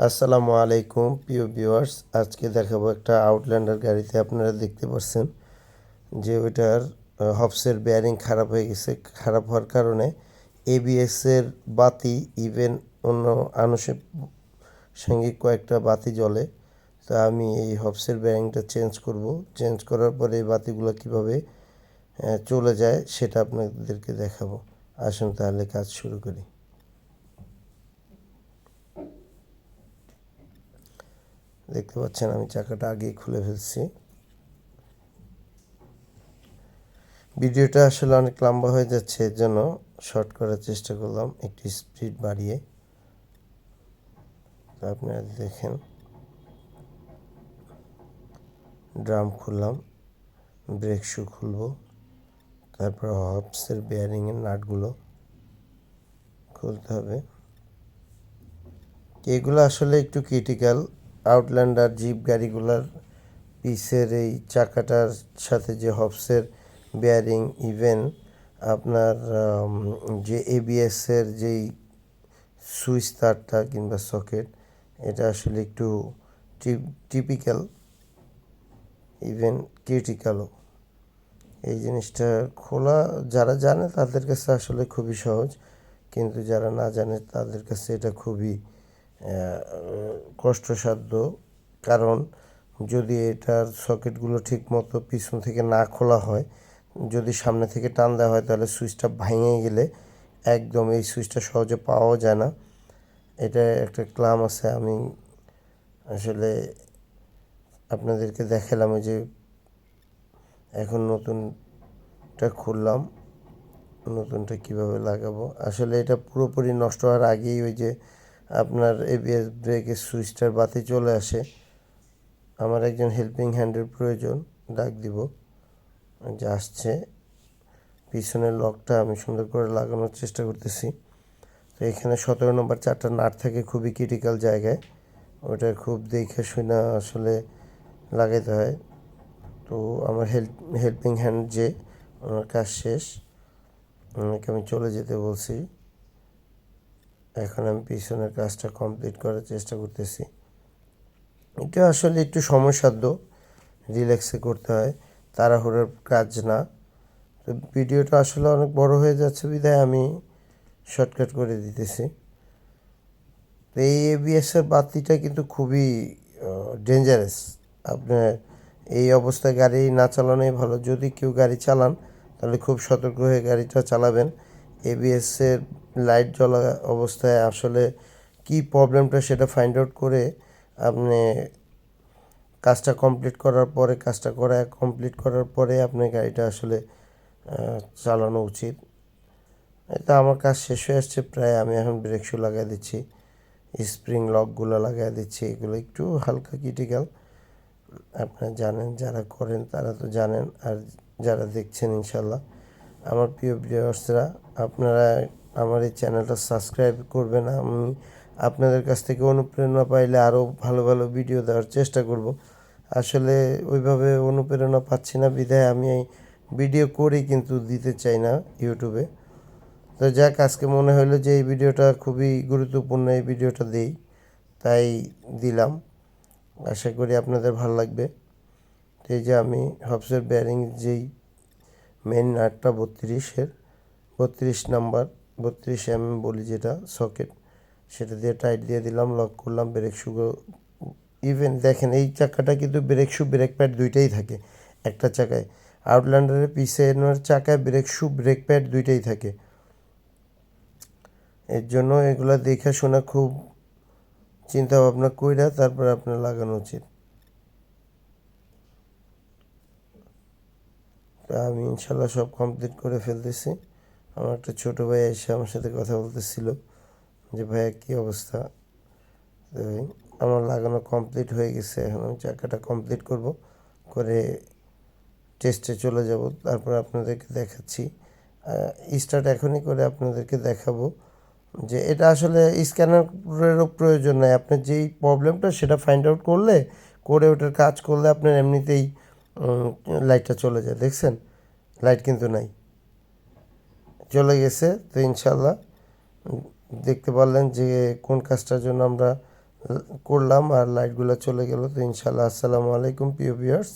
আসসালামু আলাইকুম প্রিয় ভিউয়ার্স। আজকে দেখাবো একটা আউটল্যান্ডার গাড়িতে। আপনারা দেখতে পাচ্ছেন যে ওইটার হবসের বেয়ারিং খারাপ হয়ে গেছে। খারাপ হওয়ার কারণে এবিএসের বাতি ইভেন অন্য আনুষঙ্গিক কয়েকটা বাতি জ্বলে। তা আমি এই হবসের বেয়ারিংটা চেঞ্জ করব। চেঞ্জ করার পরে এই বাতিগুলো কীভাবে চলে যায় সেটা আপনাদেরকে দেখাবো। আসুন তাহলে কাজ শুরু করি। দেখতে পাচ্ছেন আমি চাকাটা আগেই খুলে ফেলছি। ভিডিওটা আসলে অনেক লম্বা হয়ে যাচ্ছে, এর জন্য শর্ট করার চেষ্টা করলাম একটু স্পিড বাড়িয়ে। আপনারা দেখেন, ড্রাম খুললাম, ব্রেক শু খুলব, তারপর হবসের বেয়ারিংয়ের নাটগুলো খুলতে হবে। এগুলো আসলে একটু ক্রিটিক্যাল। আউটল্যান্ডার জিপ গাড়িগুলোর পিসের এই চাকাটার সাথে যে হবসের বেয়ারিং, ইভেন আপনার যে এবিএসের যেই সুইচ তারটা কিংবা সকেট, এটা আসলে একটু টিপিক্যাল, ইভেন ক্রিটিক্যালও। এই জিনিসটা খোলা যারা জানে তাদের কাছে আসলে খুবই সহজ, কিন্তু যারা না জানে তাদের কাছে এটা খুবই কষ্টসাধ্য। কারণ যদি এটার সকেটগুলো ঠিক মতো পিছন থেকে না খোলা হয়, যদি সামনে থেকে টান দেওয়া হয়, তাহলে সুইচটা ভেঙে গেলে একদম এই সুইচটা সহজে পাওয়াও যায় না। এটা একটা ক্লাম আছে। আমি আসলে আপনাদেরকে দেখালাম যে এখন নতুনটা খুললাম, নতুনটা কিভাবে লাগাবো। আসলে এটা পুরোপুরি নষ্ট হওয়ার আগেই ওই যে আপনার এবিএস ব্রেকের সুইচটার বাতি চলে আসে। আমার একজন হেল্পিং হ্যান্ডের প্রয়োজন, ডাক দিব যে আসছে। পিছনের লকটা আমি সুন্দর করে লাগানোর চেষ্টা করতেছি। তো এখানে 17 নম্বর 4টা নাট থাকে খুবই ক্রিটিক্যাল জায়গায়, ওটা খুব দেখে শুনে আসলে লাগাইতে হয়। তো আমার হেল্পিং হ্যান্ড যে, ওনার কাজ শেষ, ওনাকে আমি চলে যেতে বলছি। এখন আমি পিছনের কাজটা কমপ্লিট করার চেষ্টা করতেছি। এটা আসলে একটু সময়সাধ্য, রিল্যাক্সে করতে হয়, তাড়াহুড়োর কাজ না। তো ভিডিওটা আসলে অনেক বড় হয়ে যাচ্ছে বিধায় আমি শর্টকাট করে দিতেছি। তো এই এবিএসের বাতিটা কিন্তু খুবই ডেঞ্জারাস। আপনার এই অবস্থায় গাড়ি না চালানোই ভালো। যদি কেউ গাড়ি চালান তাহলে খুব সতর্ক হয়ে গাড়িটা চালাবেন। এবিএসের লাইট জ্বলা অবস্থায় আসলে কি প্রবলেমটা সেটা ফাইন্ড আউট করে আপনি কাজটা কমপ্লিট করার পরে আপনার গাড়িটা আসলে চালানো উচিত। এটা আমার কাজ শেষ হয়ে আসছে প্রায়। আমি এখন ব্রেক শু লাগাই দিচ্ছি, স্প্রিং লকগুলো লাগাই দিচ্ছি। এগুলো একটু হালকা ক্রিটিক্যাল, আপনারা জানেন, যারা করেন তারা তো জানেন, আর যারা দেখছেন ইনশাল্লাহ। আমার প্রিয় ভিউয়ার্সরা, আপনারা আমার এই চ্যানেলটা সাবস্ক্রাইব করবেন। আমি আপনাদের কাছ থেকে অনুপ্রেরণা পাইলে আরও ভালো ভালো ভিডিও দেওয়ার চেষ্টা করব। আসলে ওইভাবে অনুপ্রেরণা পাচ্ছি না বিধায় আমি এই ভিডিও করি কিন্তু দিতে চাই না ইউটিউবে। তো যাক, আজকে মনে হলো যে এই ভিডিওটা খুবই গুরুত্বপূর্ণ, এই ভিডিওটা দিই, তাই দিলাম। আশা করি আপনাদের ভালো লাগবে। এই যে আমি হবসের বেয়ারিং যেই মেন নাটটা 32 নাম্বার 32 বলি যেটা সকেট, সেটা দিয়ে টাইট দিয়ে দিলাম, লক করলাম, ব্রেক শু। ইভেন দেখেন এই চাকাটা কিন্তু ব্রেক শু ব্রেক প্যাড দুইটাই থাকে একটা চাকায়। আউটল্যান্ডারের পিছনের চাকায় ব্রেক শু ব্রেক প্যাড দুইটাই থাকে। এর জন্য এগুলো দেখে শোনা খুব চিন্তা ভাবনা কইরা তারপর আপনার লাগানো উচিত। তা আমি ইনশাল্লাহ সব কমপ্লিট করে ফেলতেছি। আমার একটা ছোটো ভাই এসে আমার সাথে কথা বলতেছিল যে ভাইয়া কী অবস্থা। তো আমার লাগানো কমপ্লিট হয়ে গেছে। এখন আমি চাকাটা কমপ্লিট করব, করে টেস্টে চলে যাব, তারপর আপনাদেরকে দেখাচ্ছি। স্টার্ট এখনই করে আপনাদেরকে দেখাবো যে এটা আসলে স্ক্যানারেরও প্রয়োজন নাই। আপনার যেই প্রবলেমটা সেটা ফাইন্ড আউট করে ওটার কাজ করলে আপনার এমনিতেই লাইটটা চলে যায়। দেখছেন, লাইট কিন্তু নাই, চলে গেছে। তো ইনশাল্লাহ দেখতে পারলেন যে কোন কাজটার জন্য আমরা করলাম আর লাইটগুলো চলে গেল। তো ইনশাল্লাহ আসসালামু আলাইকুম প্রিয় ভিউয়ার্স।